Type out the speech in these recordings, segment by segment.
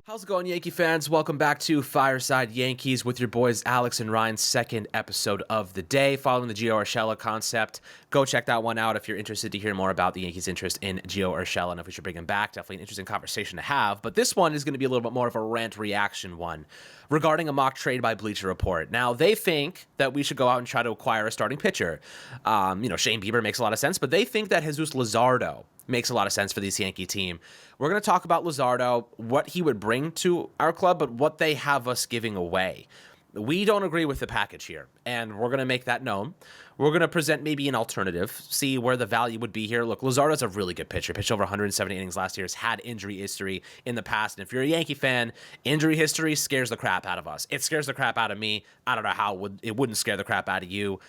How's it going, Yankee fans? Welcome back to Fireside Yankees with your boys Alex and Ryan's second episode of the day, following the Gio Urshela concept. Go check that one out if you're interested to hear more about the Yankees' interest in Gio Urshela and if we should bring him back. Definitely an interesting conversation to have. But this one is going to be a little bit more of a rant reaction one regarding a mock trade by Bleacher Report. Now, they think that we should go out and try to acquire a starting pitcher. Shane Bieber makes a lot of sense, but they think that Jesus Luzardo makes a lot of sense for this Yankee team. We're going to talk about Luzardo, what he would bring to our club, but what they have us giving away. We don't agree with the package here, and we're going to make that known. We're going to present maybe an alternative, see where the value would be here. Look, Luzardo's a really good pitcher. Pitched over 170 innings last year. Has had injury history in the past. And if you're a Yankee fan, injury history scares the crap out of us. It scares the crap out of me. I don't know how it wouldn't scare the crap out of you.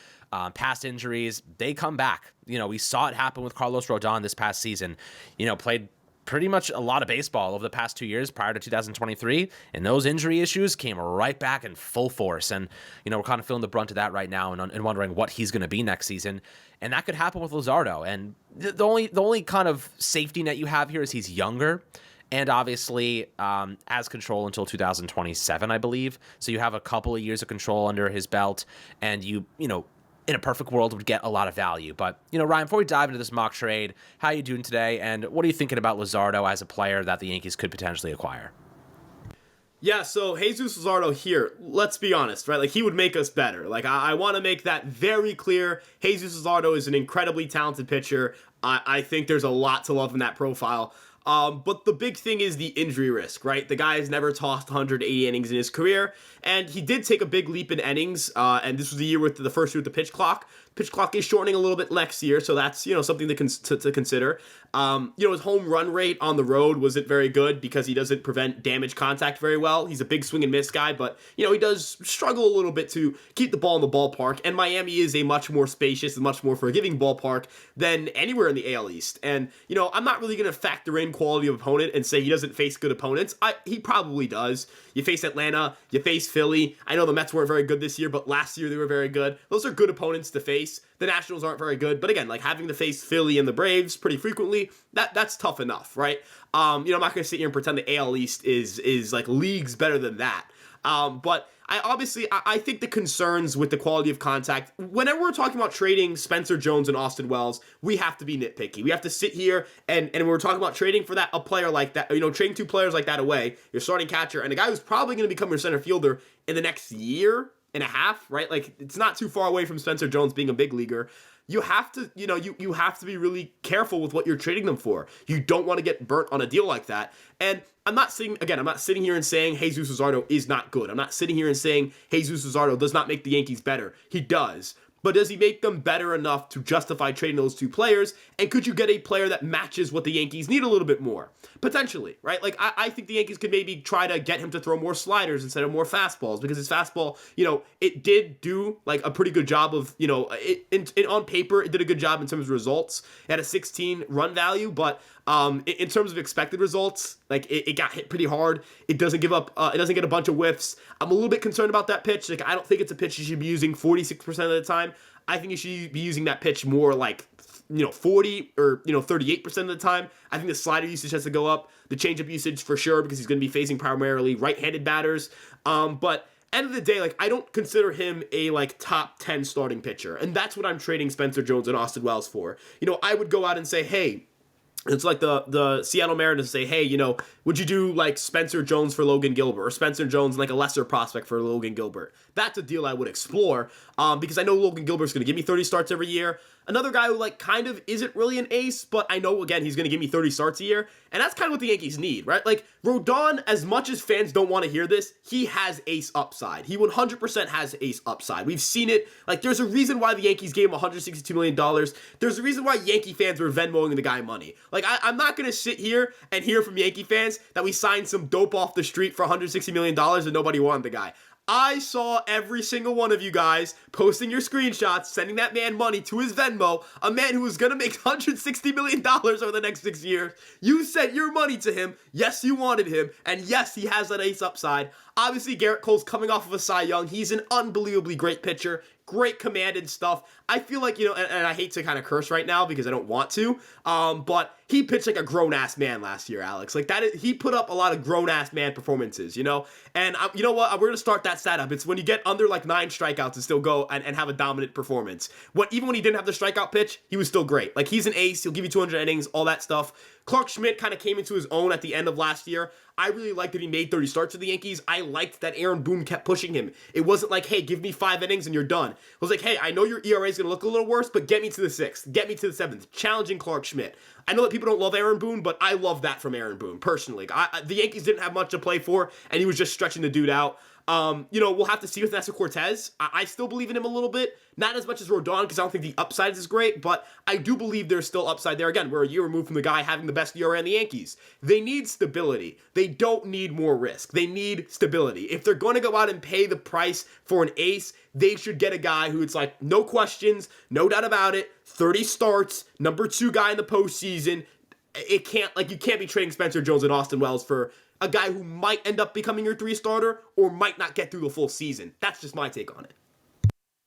Past injuries, they come back. We saw it happen with Carlos Rodon this past season. Played pretty much a lot of baseball over the past 2 years prior to 2023, and those injury issues came right back in full force. And, we're kind of feeling the brunt of that right now and wondering what he's going to be next season. And that could happen with Luzardo. And the only kind of safety net you have here is he's younger. And obviously has control until 2027, I believe. So you have a couple of years of control under his belt, and in a perfect world would get a lot of value. But, Ryan, before we dive into this mock trade, how are you doing today? And what are you thinking about Luzardo as a player that the Yankees could potentially acquire? Yeah, so Jesus Luzardo here, let's be honest, right? Like, he would make us better. Like, I want to make that very clear. Jesus Luzardo is an incredibly talented pitcher. I think there's a lot to love in that profile. But the big thing is the injury risk, right? The guy has never tossed 180 innings in his career, and he did take a big leap in innings, and this was the year with the first year with the pitch clock. Pitch clock is shortening a little bit next year, so that's, something to consider. His home run rate on the road wasn't very good because he doesn't prevent damage contact very well. He's a big swing and miss guy, but, he does struggle a little bit to keep the ball in the ballpark, and Miami is a much more spacious and much more forgiving ballpark than anywhere in the AL East. And, I'm not really going to factor in quality of opponent and say he doesn't face good opponents. He probably does. You face Atlanta, you face Philly. I know the Mets weren't very good this year, but last year they were very good. Those are good opponents to face. The Nationals aren't very good, but again, like having to face Philly and the Braves pretty frequently, that's tough enough, right? I'm not going to sit here and pretend the AL East is like leagues better than that. But I think the concerns with the quality of contact, whenever we're talking about trading Spencer Jones and Austin Wells, we have to be nitpicky. We have to sit here and when we're talking about trading for a player like that, trading two players like that away, your starting catcher and a guy who's probably going to become your center fielder in the next year and a half, right? Like, it's not too far away from Spencer Jones being a big leaguer. You have to, you have to be really careful with what you're trading them for. You don't want to get burnt on a deal like that. And I'm not sitting here and saying Jesus Luzardo is not good. I'm not sitting here and saying Jesus Luzardo does not make the Yankees better. He does. But does he make them better enough to justify trading those two players? And could you get a player that matches what the Yankees need a little bit more? Potentially, right? Like, I think the Yankees could maybe try to get him to throw more sliders instead of more fastballs, because his fastball, it did do like a pretty good job of, on paper, it did a good job in terms of results. It had a 16 run value, but in terms of expected results, like it got hit pretty hard. It doesn't give up. It doesn't get a bunch of whiffs. I'm a little bit concerned about that pitch. Like, I don't think it's a pitch you should be using 46% of the time. I think you should be using that pitch more like 40 or 38% of the time. I think the slider usage has to go up. The changeup usage for sure, because he's going to be facing primarily right-handed batters. But end of the day, like, I don't consider him a top 10 starting pitcher, and that's what I'm trading Spencer Jones and Austin Wells for. I would go out and say, hey. It's like the Seattle Mariners say, hey, would you do like Spencer Jones for Logan Gilbert, or Spencer Jones and like a lesser prospect for Logan Gilbert? That's a deal I would explore, because I know Logan Gilbert's going to give me 30 starts every year. Another guy who kind of isn't really an ace, but I know, again, he's going to give me 30 starts a year. And that's kind of what the Yankees need, right? Like, Rodon, as much as fans don't want to hear this, he has ace upside. He 100% has ace upside. We've seen it. Like, there's a reason why the Yankees gave him $162 million. There's a reason why Yankee fans were Venmoing the guy money. Like, I'm not going to sit here and hear from Yankee fans that we signed some dope off the street for $160 million and nobody wanted the guy. I saw every single one of you guys posting your screenshots, sending that man money to his Venmo, a man who was going to make $160 million over the next 6 years. You sent your money to him. Yes, you wanted him. And yes, he has that ace upside. Obviously, Garrett Cole's coming off of a Cy Young. He's an unbelievably great pitcher. Great command and stuff. I feel like, and I hate to kind of curse right now because I don't want to, but he pitched like a grown-ass man last year, Alex. Like he put up a lot of grown-ass man performances, And you know what? We're going to start that stat up. It's when you get under like 9 strikeouts and still go and have a dominant performance. Even when he didn't have the strikeout pitch, he was still great. Like, he's an ace. He'll give you 200 innings, all that stuff. Clark Schmidt kind of came into his own at the end of last year. I really liked that he made 30 starts for the Yankees. I liked that Aaron Boone kept pushing him. It wasn't like, hey, give me 5 innings and you're done. It was like, hey, I know your ERA is going to look a little worse, but get me to the 6th. Get me to the 7th. Challenging Clark Schmidt. I know that people don't love Aaron Boone, but I love that from Aaron Boone, personally. The Yankees didn't have much to play for, and he was just stretching the dude out. We'll have to see with Nestor Cortez. I still believe in him a little bit. Not as much as Rodon, because I don't think the upside is great, but I do believe there's still upside there. Again, we're a year removed from the guy having the best ERA in the Yankees. They need stability. They don't need more risk. They need stability. If they're going to go out and pay the price for an ace, they should get a guy who it's like, no questions, no doubt about it, 30 starts, number 2 guy in the postseason. You can't be trading Spencer Jones and Austin Wells for a guy who might end up becoming your 3 starter or might not get through the full season. That's just my take on it.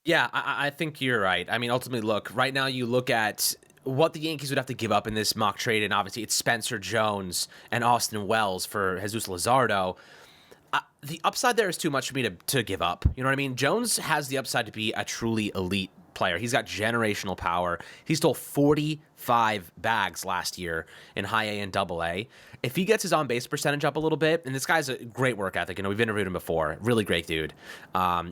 Yeah, I think you're right. I mean, ultimately, look, right now you look at what the Yankees would have to give up in this mock trade, and obviously it's Spencer Jones and Austin Wells for Jesus Luzardo. The upside there is too much for me to give up. You know what I mean? Jones has the upside to be a truly elite player. He's got generational power. He stole 45 bags last year in high A and double A. If he gets his on-base percentage up a little bit, and this guy's a great work ethic, we've interviewed him before, really great dude.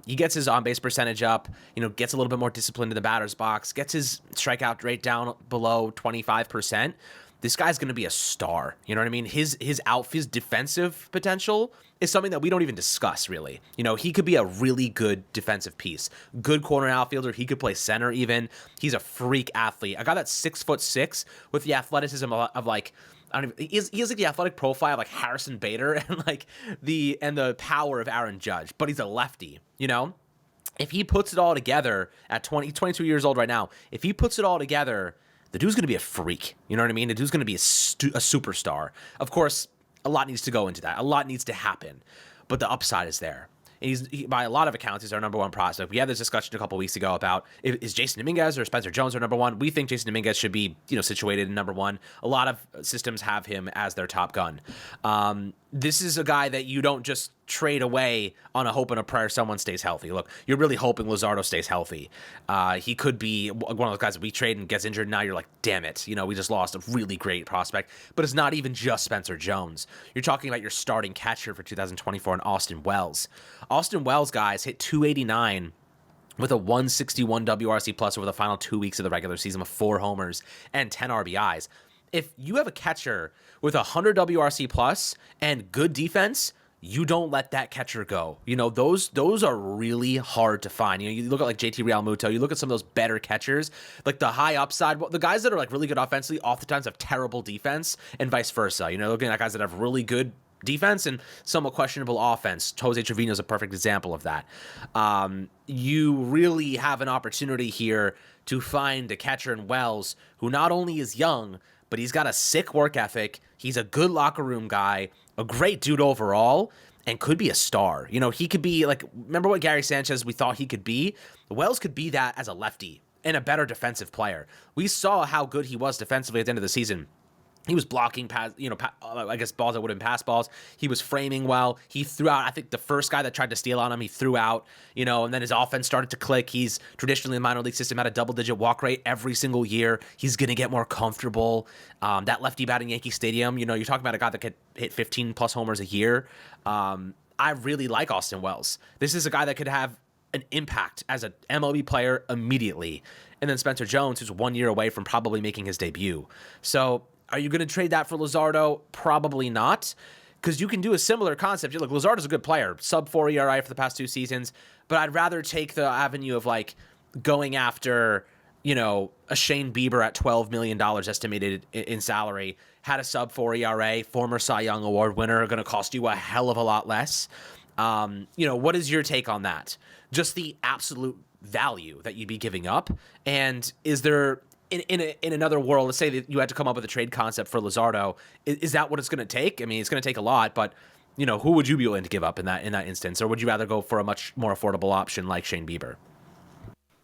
He gets his on-base percentage up, gets a little bit more disciplined in the batter's box, gets his strikeout rate down below 25%. This guy's going to be a star. You know what I mean? His defensive potential is something that we don't even discuss, really. He could be a really good defensive piece. Good corner outfielder. He could play center even. He's a freak athlete. A guy that's 6'6" with the athleticism of like, I don't even, he has like the athletic profile of like Harrison Bader and like the power of Aaron Judge, but he's a lefty, If he puts it all together at 22 years old right now, if he puts it all together, the dude's going to be a freak. You know what I mean? The dude's going to be a superstar. Of course, a lot needs to go into that. A lot needs to happen. But the upside is there. And by a lot of accounts, he's our number 1 prospect. We had this discussion a couple weeks ago about, is Jason Dominguez or Spencer Jones our number 1? We think Jason Dominguez should be, situated in number 1. A lot of systems have him as their top gun. This is a guy that you don't just trade away on a hope and a prayer someone stays healthy. Look, you're really hoping Luzardo stays healthy. He could be one of those guys that we trade and gets injured. Now you're like, damn it. We just lost a really great prospect. But it's not even just Spencer Jones. You're talking about your starting catcher for 2024 in Austin Wells. Austin Wells, guys, hit 289 with a 161 WRC plus over the final 2 weeks of the regular season with 4 homers and 10 RBIs. If you have a catcher with 100 WRC plus and good defense, you don't let that catcher go. Those are really hard to find. You look at like JT Realmuto, you look at some of those better catchers, like the high upside, the guys that are like really good offensively oftentimes have terrible defense and vice versa. Looking at guys that have really good defense and somewhat questionable offense. Jose Trevino is a perfect example of that. You really have an opportunity here to find a catcher in Wells who not only is young, but he's got a sick work ethic. He's a good locker room guy, a great dude overall, and could be a star. He could be like, remember what Gary Sanchez we thought he could be? Wells could be that as a lefty and a better defensive player. We saw how good he was defensively at the end of the season. He was blocking pass, I guess balls that would have been pass balls. He was framing well. He threw out, I think the first guy that tried to steal on him, he threw out, and then his offense started to click. He's traditionally in the minor league system at a double-digit walk rate every single year. He's going to get more comfortable. That lefty bat in Yankee Stadium, you're talking about a guy that could hit 15-plus homers a year. I really like Austin Wells. This is a guy that could have an impact as an MLB player immediately. And then Spencer Jones, who's 1 year away from probably making his debut. So are you going to trade that for Luzardo? Probably not, because you can do a similar concept. Look, Luzardo's a good player, sub-4 ERA for the past 2 seasons, but I'd rather take the avenue of like going after, a Shane Bieber at $12 million estimated in salary, had a sub-4 ERA, former Cy Young Award winner, going to cost you a hell of a lot less. What is your take on that? Just the absolute value that you'd be giving up, and is there in another world, let's say that you had to come up with a trade concept for Luzardo, is that what it's going to take? I mean, it's going to take a lot, but who would you be willing to give up in that instance? Or would you rather go for a much more affordable option like Shane Bieber?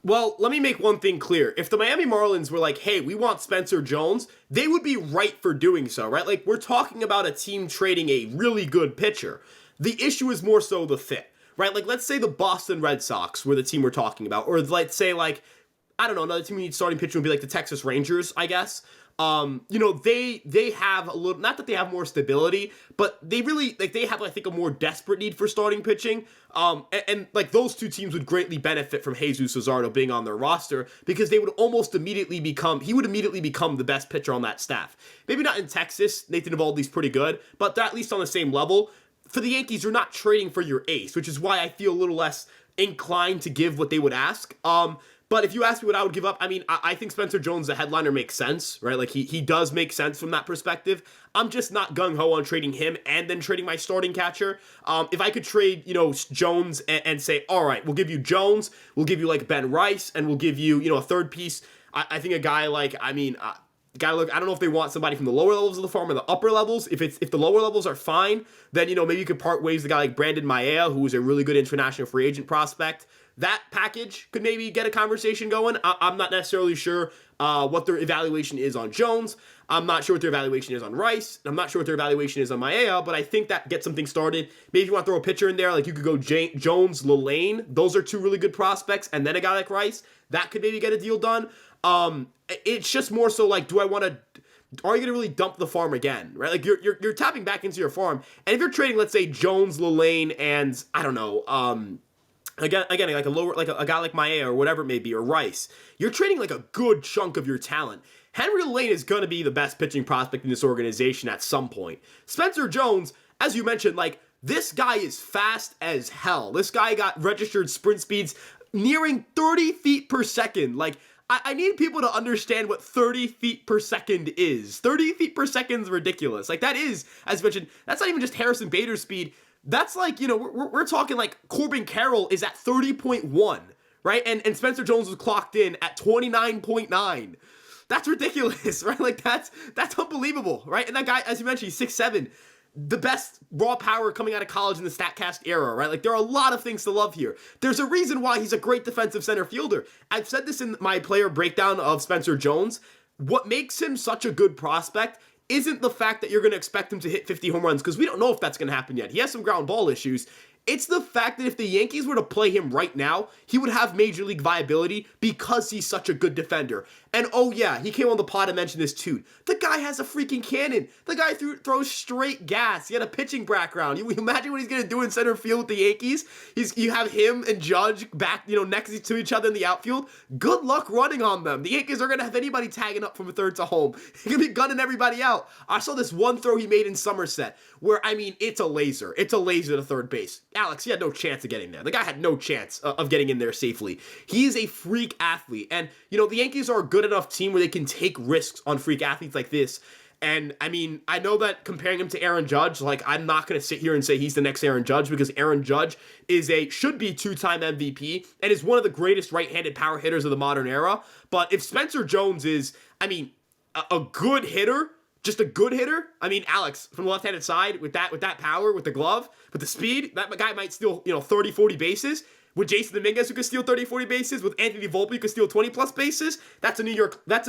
Well, let me make one thing clear. If the Miami Marlins were like, hey, we want Spencer Jones, they would be right for doing so, right? Like, we're talking about a team trading a really good pitcher. The issue is more so the fit, right? Like, let's say the Boston Red Sox were the team we're talking about. Or let's say, like, I don't know, another team who needs starting pitcher would be like the Texas Rangers, I guess. They have a little, not that they have more stability, but they really, like, they have, I think, a more desperate need for starting pitching. And like, those two teams would greatly benefit from Jesus Luzardo being on their roster, because he would immediately become the best pitcher on that staff. Maybe not in Texas, Nathan Eovaldi's pretty good, but they're at least on the same level. For the Yankees, you're not trading for your ace, which is why I feel a little less inclined to give what they would ask. But if you ask me what I would give up, I mean, I think Spencer Jones, the headliner, makes sense, right? Like, he does make sense from that perspective. I'm just not gung-ho on trading him and then trading my starting catcher. If I could trade, Jones and say, all right, we'll give you Jones, we'll give you, like, Ben Rice, and we'll give you, a third piece. I think a guy like, I don't know if they want somebody from the lower levels of the farm or the upper levels. If the lower levels are fine, then, maybe you could part ways with a guy like Brandon Maea, who is a really good international free agent prospect. That package could maybe get a conversation going. I'm not necessarily sure what their evaluation is on Jones. I'm not sure what their evaluation is on Rice. I'm not sure what their evaluation is on Maea, but I think that gets something started. Maybe if you want to throw a pitcher in there, like you could go Jones, Lalane. Those are two really good prospects. And then a guy like Rice, that could maybe get a deal done. It's just more so like, are you going to really dump the farm again, right? Like you're tapping back into your farm. And if you're trading, let's say Jones, Lalane, and I don't know, Again, like a guy like Maea or whatever it may be, or Rice, you're trading like a good chunk of your talent. Henry Lane is going to be the best pitching prospect in this organization at some point. Spencer Jones, as you mentioned, like, this guy is fast as hell. This guy got registered sprint speeds nearing 30 feet per second. Like, I need people to understand what 30 feet per second is. 30 feet per second is ridiculous. Like, that is, as mentioned, that's not even just Harrison Bader's speed. That's like, we're talking like Corbin Carroll is at 30.1, right? And Spencer Jones was clocked in at 29.9. That's ridiculous, right? Like, that's unbelievable, right? And that guy, as you mentioned, he's 6'7", the best raw power coming out of college in the StatCast era, right? Like, there are a lot of things to love here. There's a reason why he's a great defensive center fielder. I've said this in my player breakdown of Spencer Jones. What makes him such a good prospect isn't the fact that you're going to expect him to hit 50 home runs, because we don't know if that's going to happen yet. He has some ground ball issues. It's the fact that if the Yankees were to play him right now, he would have major league viability because he's such a good defender. And oh yeah, he came on the pod and mentioned this too. The guy has a freaking cannon. The guy throws straight gas. He had a pitching background. You imagine what he's going to do in center field with the Yankees? You have him and Judge back, next to each other in the outfield. Good luck running on them. The Yankees are going to have anybody tagging up from a third to home. He's going to be gunning everybody out. I saw this one throw he made in Somerset where, it's a laser. It's a laser to third base. Alex, he had no chance of getting there. The guy had no chance of getting in there safely. He is a freak athlete. And, the Yankees are a good enough team where they can take risks on freak athletes like this. And, I know that comparing him to Aaron Judge, like, I'm not going to sit here and say he's the next Aaron Judge, because Aaron Judge should be two-time MVP and is one of the greatest right-handed power hitters of the modern era. But if Spencer Jones is, a good hitter, just a good hitter. Alex, from the left-handed side, with that power, with the glove, with the speed, that guy might steal, 30, 40 bases. With Jason Dominguez, who could steal 30, 40 bases. With Anthony Volpe, who could steal 20-plus bases. That's a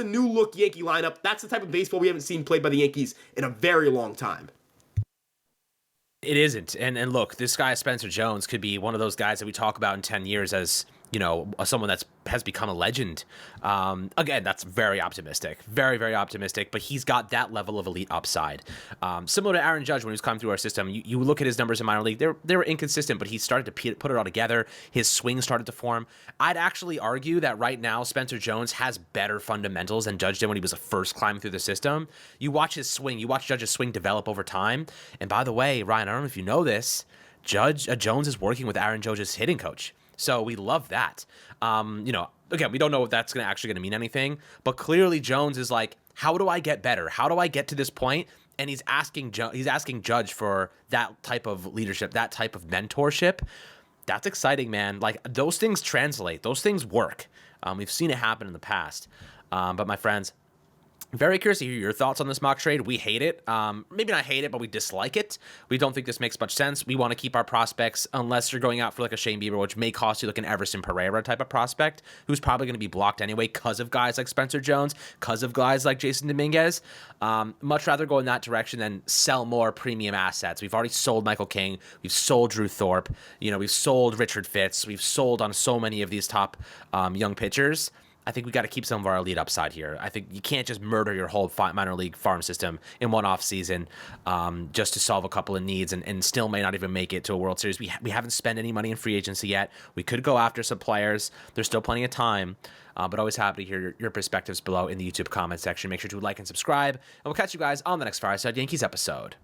new-look Yankee lineup. That's the type of baseball we haven't seen played by the Yankees in a very long time. It isn't. And look, this guy, Spencer Jones, could be one of those guys that we talk about in 10 years as, someone has become a legend. Again, that's very optimistic, very, very optimistic, but he's got that level of elite upside. Similar to Aaron Judge when he was coming through our system, you look at his numbers in minor league, they were inconsistent, but he started to put it all together. His swing started to form. I'd actually argue that right now, Spencer Jones has better fundamentals than Judge did when he was first climbing through the system. You watch his swing, you watch Judge's swing develop over time. And by the way, Ryan, I don't know if you know this, Jones is working with Aaron Judge's hitting coach. So we love that. Again, we don't know if that's actually going to mean anything, but clearly Jones is like, how do I get better? How do I get to this point? And he's asking Judge for that type of leadership, that type of mentorship. That's exciting, man. Like, those things translate. Those things work. We've seen it happen in the past. But my friends, Very curious to hear your thoughts on this mock trade. We hate it. Maybe not hate it, but we dislike it. We don't think this makes much sense. We want to keep our prospects unless you're going out for like a Shane Bieber, which may cost you like an Everson Pereira type of prospect, who's probably going to be blocked anyway because of guys like Spencer Jones, because of guys like Jason Dominguez. Much rather go in that direction than sell more premium assets. We've already sold Michael King. We've sold Drew Thorpe. We've sold Richard Fitz. We've sold on so many of these top young pitchers. I think we got to keep some of our elite upside here. I think you can't just murder your whole minor league farm system in one off season just to solve a couple of needs and still may not even make it to a World Series. We haven't spent any money in free agency yet. We could go after some players. There's still plenty of time, but always happy to hear your perspectives below in the YouTube comment section. Make sure to like and subscribe, and we'll catch you guys on the next Fireside Yankees episode.